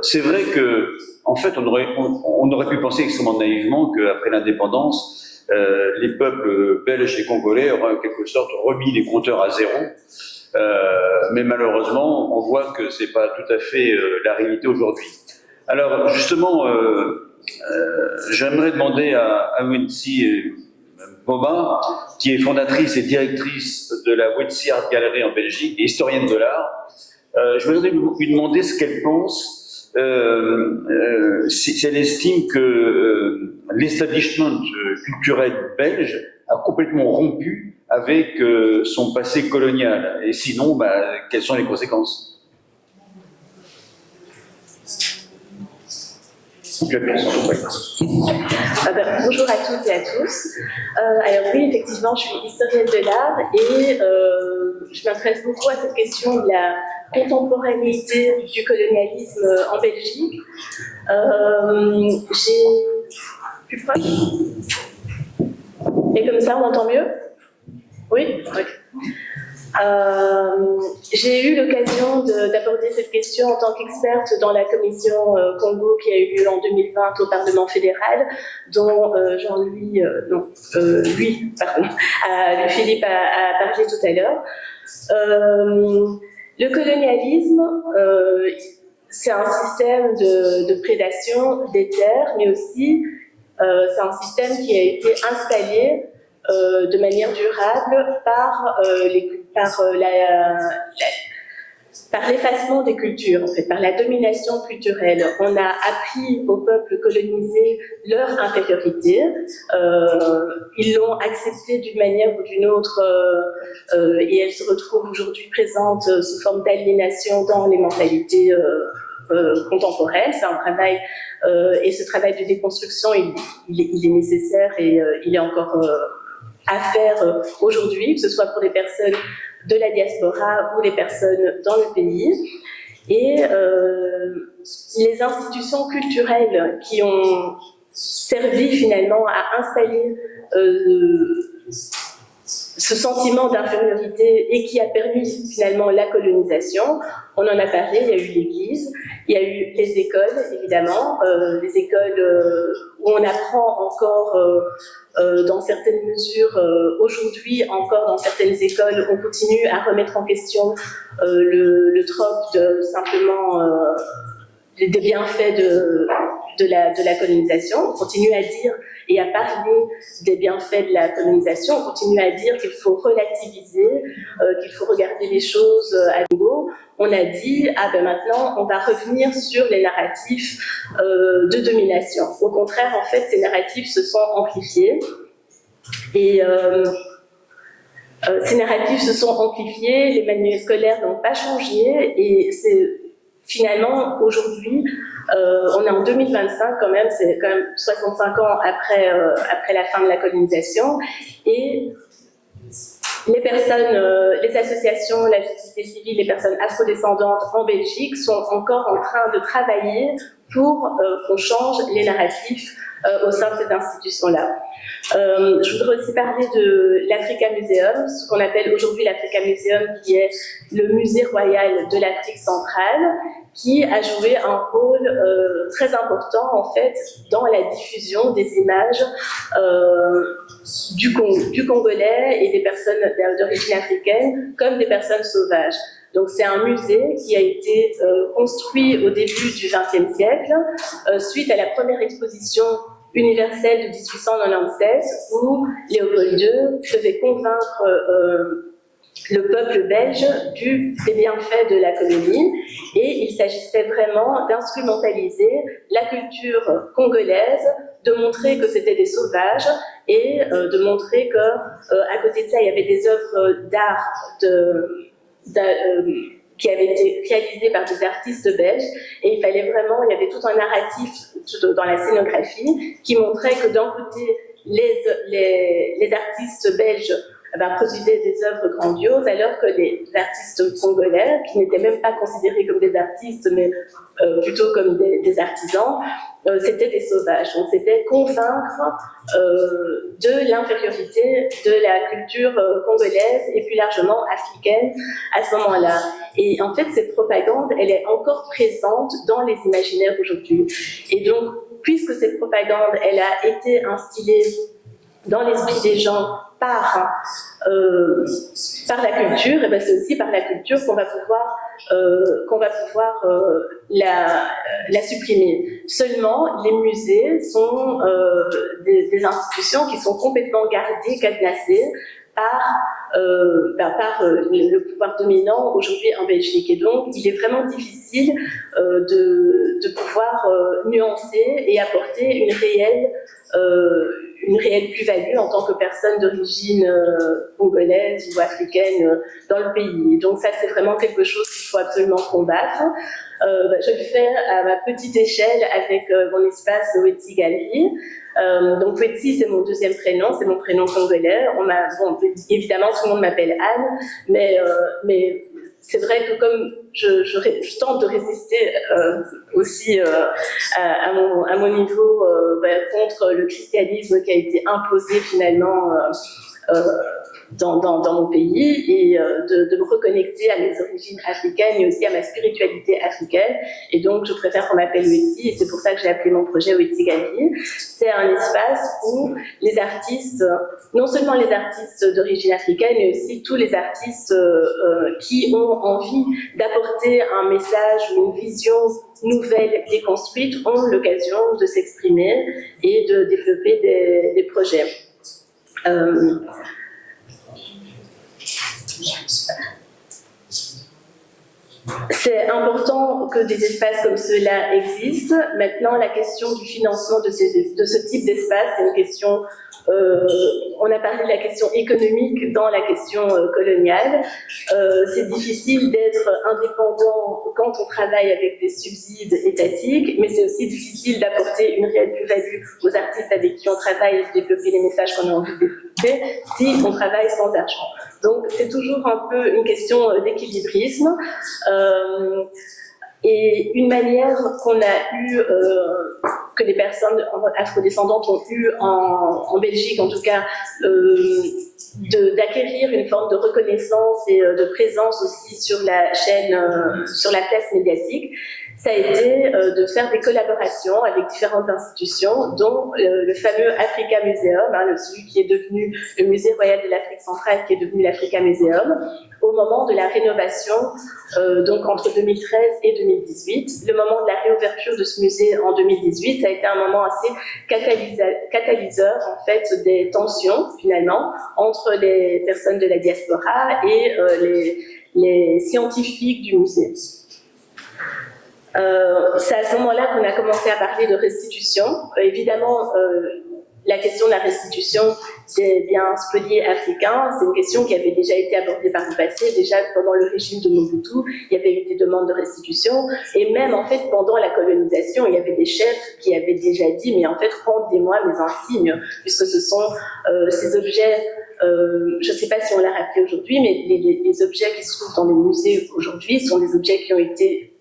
c'est vrai que, en fait, on aurait pu penser extrêmement naïvement qu'après l'indépendance, les peuples belges et congolais auraient en quelque sorte remis les compteurs à zéro. Mais malheureusement, on voit que c'est pas tout à fait la réalité aujourd'hui. Alors, justement, j'aimerais demander à Wendy Boba, qui est fondatrice et directrice de la Wendy Art Gallery en Belgique et historienne de l'art. Je voudrais lui demander ce qu'elle pense, si elle estime que l'establishment culturel belge a complètement rompu avec son passé colonial. Et sinon, quelles sont les conséquences? Bonjour à toutes et à tous. Alors oui, effectivement, je suis historienne de l'art et je m'intéresse beaucoup à cette question de la contemporanéité du colonialisme en Belgique. J'ai plus proche. Et comme ça, on entend mieux? Oui. Okay. J'ai eu l'occasion d'aborder cette question en tant qu'experte dans la commission Congo qui a eu lieu en 2020 au Parlement fédéral, dont Jean-Louis, Philippe a parlé tout à l'heure. Le colonialisme, c'est un système de prédation des terres, mais aussi c'est un système qui a été installé de manière durable par l'effacement des cultures, en fait, par la domination culturelle. On a appris aux peuples colonisés leur infériorité, ils l'ont acceptée d'une manière ou d'une autre, et elle se retrouve aujourd'hui présente sous forme d'aliénation dans les mentalités contemporaines. C'est un travail, et ce travail de déconstruction, il est nécessaire et il est encore à faire aujourd'hui, que ce soit pour les personnes de la diaspora ou les personnes dans le pays. Et les institutions culturelles qui ont servi finalement à installer ce sentiment d'infériorité et qui a permis finalement la colonisation, on en a parlé, il y a eu l'Église, il y a eu les écoles, évidemment, les écoles où on apprend encore dans certaines mesures, aujourd'hui encore dans certaines écoles, on continue à remettre en question le trope de simplement des bienfaits de la colonisation. On continue à dire et à parler des bienfaits de la colonisation, on continue à dire qu'il faut relativiser, qu'il faut regarder les choses à nouveau. On a dit, maintenant, on va revenir sur les narratifs de domination. Au contraire, en fait, ces narratifs se sont amplifiés. Et ces narratifs se sont amplifiés, les manuels scolaires n'ont pas changé, et c'est finalement, aujourd'hui, on est en 2025 quand même, c'est quand même 65 ans après la fin de la colonisation, et les personnes, les associations, la société civile, les personnes afrodescendantes en Belgique sont encore en train de travailler pour qu'on change les narratifs au sein de cette institution-là. Je voudrais aussi parler de l'Africa Museum, ce qu'on appelle aujourd'hui l'Africa Museum, qui est le musée royal de l'Afrique centrale, qui a joué un rôle très important en fait dans la diffusion des images du Congolais et des personnes d'origine africaine comme des personnes sauvages. Donc c'est un musée qui a été construit au début du XXe siècle, suite à la première exposition universelle de 1897, où Léopold II devait convaincre le peuple belge des bienfaits de la colonie, et il s'agissait vraiment d'instrumentaliser la culture congolaise, de montrer que c'était des sauvages, et de montrer qu'à côté de ça, il y avait des œuvres d'art qui avaient été réalisées par des artistes belges, et il y avait tout un narratif dans la scénographie qui montrait que d'un côté, les artistes belges produisaient des œuvres grandioses, alors que les artistes congolais, qui n'étaient même pas considérés comme des artistes, mais plutôt comme des artisans, c'était des sauvages. Donc c'était convaincre de l'infériorité de la culture congolaise et plus largement africaine à ce moment-là. Et en fait, cette propagande, elle est encore présente dans les imaginaires d'aujourd'hui. Et donc, puisque cette propagande, elle a été instillée dans l'esprit des gens par la culture, et bien c'est aussi par la culture qu'on va pouvoir la supprimer. Seulement, les musées sont des institutions qui sont complètement gardées, cadenassées par le pouvoir dominant aujourd'hui en Belgique. Et donc, il est vraiment difficile de pouvoir nuancer et apporter une réelle plus-value en tant que personne d'origine congolaise ou africaine dans le pays. Donc ça, c'est vraiment quelque chose qu'il faut absolument combattre. Je le fais à ma petite échelle avec mon espace Wetzi Galerie. Donc Wetzi, c'est mon deuxième prénom, c'est mon prénom congolais. Évidemment, tout le monde m'appelle Anne, mais c'est vrai que comme je tente de résister aussi à mon niveau contre le christianisme qui a été imposé finalement dans mon pays, et de me reconnecter à mes origines africaines et aussi à ma spiritualité africaine. Et donc, je préfère qu'on m'appelle Wetzi, et c'est pour ça que j'ai appelé mon projet Wetzi Galerie. C'est un espace où les artistes, non seulement les artistes d'origine africaine, mais aussi tous les artistes qui ont envie d'apporter un message ou une vision nouvelle et construite, ont l'occasion de s'exprimer et de développer des projets. C'est important que des espaces comme ceux-là existent. Maintenant, la question du financement de ce type d'espace, c'est une question... on a parlé de la question économique dans la question coloniale. C'est difficile d'être indépendant quand on travaille avec des subsides étatiques, mais c'est aussi difficile d'apporter une réelle plus-value aux artistes avec qui on travaille et de développer les messages qu'on a envie de développer si on travaille sans argent. Donc c'est toujours un peu une question d'équilibrisme. Et une manière qu'on a eue, que les personnes afrodescendantes ont eue en Belgique, en tout cas, d'acquérir une forme de reconnaissance et de présence aussi sur la chaîne, sur la place médiatique, ça a été de faire des collaborations avec différentes institutions, dont le fameux Africa Museum, celui qui est devenu le Musée Royal de l'Afrique centrale, qui est devenu l'Africa Museum, au moment de la rénovation, donc entre 2013 et 2018. Le moment de la réouverture de ce musée en 2018, ça a été un moment assez catalyseur, en fait, des tensions, finalement, entre les personnes de la diaspora et les scientifiques du musée. C'est à ce moment-là qu'on a commencé à parler de restitution. Évidemment, la question de la restitution des biens spoliés africains, c'est une question qui avait déjà été abordée par le passé. Déjà pendant le régime de Mobutu, il y avait eu des demandes de restitution, et même en fait pendant la colonisation, il y avait des chefs qui avaient déjà dit mais en fait rendez-moi mes insignes, puisque ce sont ces objets. Je ne sais pas si on l'a rappelé aujourd'hui, mais les objets qui se trouvent dans les musées aujourd'hui sont des objets qui ont été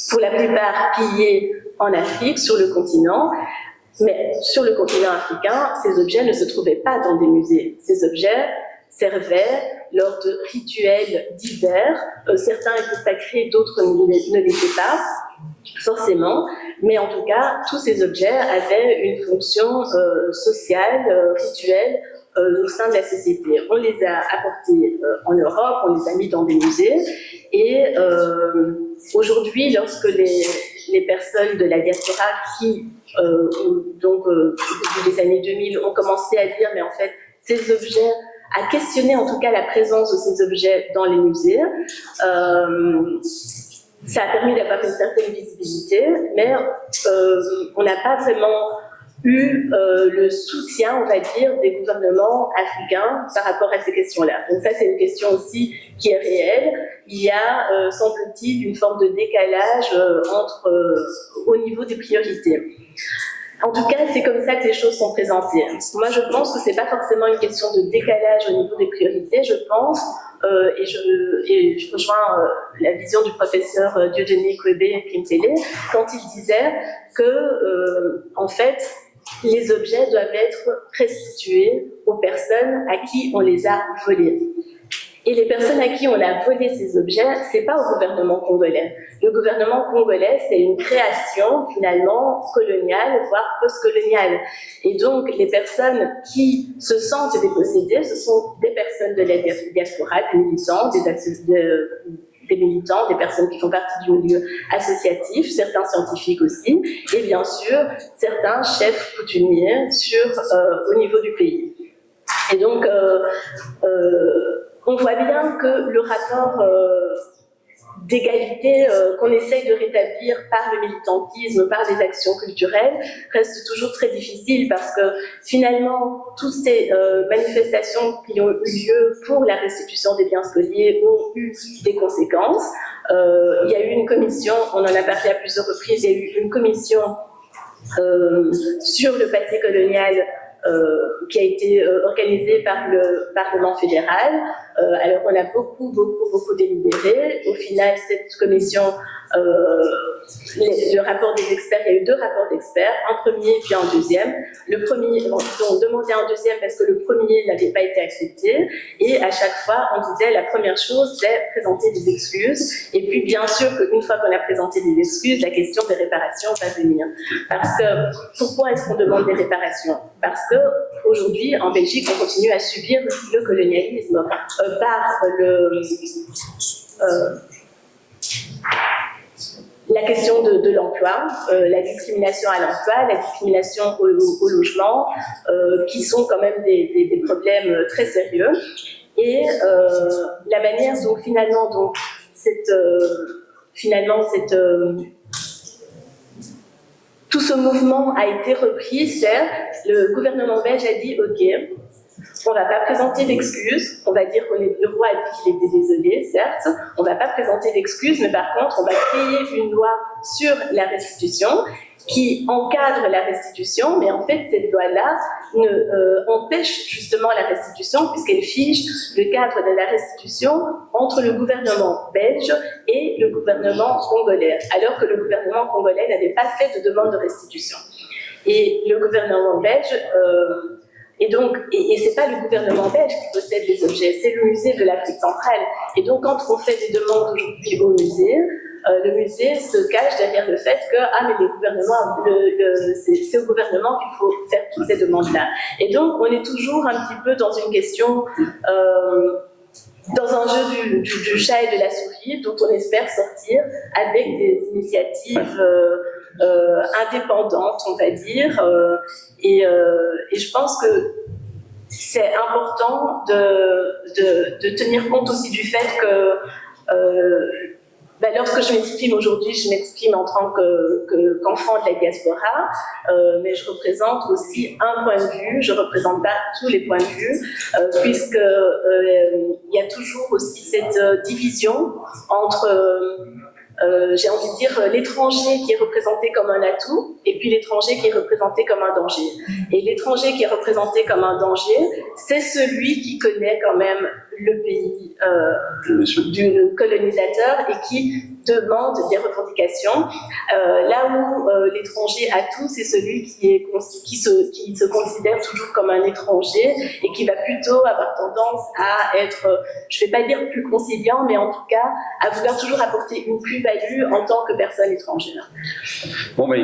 pour la plupart pillés en Afrique, sur le continent. Mais sur le continent africain, ces objets ne se trouvaient pas dans des musées. Ces objets servaient lors de rituels divers. Certains étaient sacrés, d'autres ne l'étaient pas, forcément. Mais en tout cas, tous ces objets avaient une fonction sociale, rituelle, au sein de la société. On les a apportés en Europe, on les a mis dans des musées. Et aujourd'hui, lorsque les personnes de la diaspora qui, donc, depuis les années 2000, ont commencé à dire, mais en fait, ces objets, à questionner en tout cas la présence de ces objets dans les musées, ça a permis d'avoir une certaine visibilité, mais on n'a pas vraiment eu le soutien, on va dire, des gouvernements africains par rapport à ces questions-là. Donc ça, c'est une question aussi qui est réelle. Il y a, semble-t-il, une forme de décalage au niveau des priorités. En tout cas, c'est comme ça que les choses sont présentées. Moi, je pense que c'est pas forcément une question de décalage au niveau des priorités. Je pense, et je rejoins la vision du professeur Dieudonné Kouébé-Kimpele quand il disait que, en fait, les objets doivent être restitués aux personnes à qui on les a volés. Et les personnes à qui on a volé ces objets, c'est pas au gouvernement congolais. Le gouvernement congolais, c'est une création finalement coloniale, voire postcoloniale. Et donc, les personnes qui se sentent dépossédées, ce sont des personnes de la diaspora, des militants, des militants, des personnes qui font partie du milieu associatif, certains scientifiques aussi, et bien sûr, certains chefs coutumiers au niveau du pays. Et donc, on voit bien que le rapport d'égalité qu'on essaye de rétablir par le militantisme, par des actions culturelles, reste toujours très difficile parce que finalement, toutes ces manifestations qui ont eu lieu pour la restitution des biens spoliés ont eu des conséquences. Il y a eu une commission, on en a parlé à plusieurs reprises, il y a eu une commission sur le passé colonial qui a été organisée par le Parlement fédéral. Alors on a beaucoup délibéré. Au final, cette commission, le rapport des experts, il y a eu 2 rapports d'experts, un premier puis un deuxième. Le premier, ils ont demandé un deuxième parce que le premier n'avait pas été accepté. Et à chaque fois, on disait la première chose, c'est présenter des excuses. Et puis bien sûr qu'une fois qu'on a présenté des excuses, la question des réparations va venir. Parce que pourquoi est-ce qu'on demande des réparations? Parce que aujourd'hui, en Belgique, on continue à subir le colonialisme par la question de l'emploi, la discrimination à l'emploi, la discrimination au logement, qui sont quand même des problèmes très sérieux. Et la manière dont finalement tout ce mouvement a été repris, certes, le gouvernement belge a dit « Ok, on ne va pas présenter d'excuses, on va dire que le roi a dit qu'il était désolé, certes, on ne va pas présenter d'excuses, mais par contre, on va créer une loi sur la restitution qui encadre la restitution, mais en fait, cette loi-là empêche justement la restitution puisqu'elle fige le cadre de la restitution entre le gouvernement belge et le gouvernement congolais, alors que le gouvernement congolais n'avait pas fait de demande de restitution. Et le gouvernement belge... Et c'est pas le gouvernement belge qui possède les objets, c'est le musée de l'Afrique centrale. Et donc, quand on fait des demandes aujourd'hui au musée, le musée se cache derrière le fait que mais les gouvernements, c'est au gouvernement qu'il faut faire toutes ces demandes-là. Et donc, on est toujours un petit peu dans une question, dans un jeu du chat et de la souris, dont on espère sortir avec des initiatives indépendantes, on va dire. Et je pense que c'est important de tenir compte aussi du fait que lorsque je m'exprime aujourd'hui, je m'exprime en tant qu'enfant de la diaspora, mais je représente aussi un point de vue, je ne représente pas tous les points de vue, puisqu'il y a toujours aussi cette division entre... j'ai envie de dire l'étranger qui est représenté comme un atout et puis l'étranger qui est représenté comme un danger. Et l'étranger qui est représenté comme un danger, c'est celui qui connaît quand même le pays du colonisateur et qui demande des revendications. Là où l'étranger atout, c'est celui qui se considère toujours comme un étranger et qui va plutôt avoir tendance à être, je ne vais pas dire plus conciliant, mais en tout cas à vouloir toujours apporter une plus-value en tant que personne étrangère. Bon, mais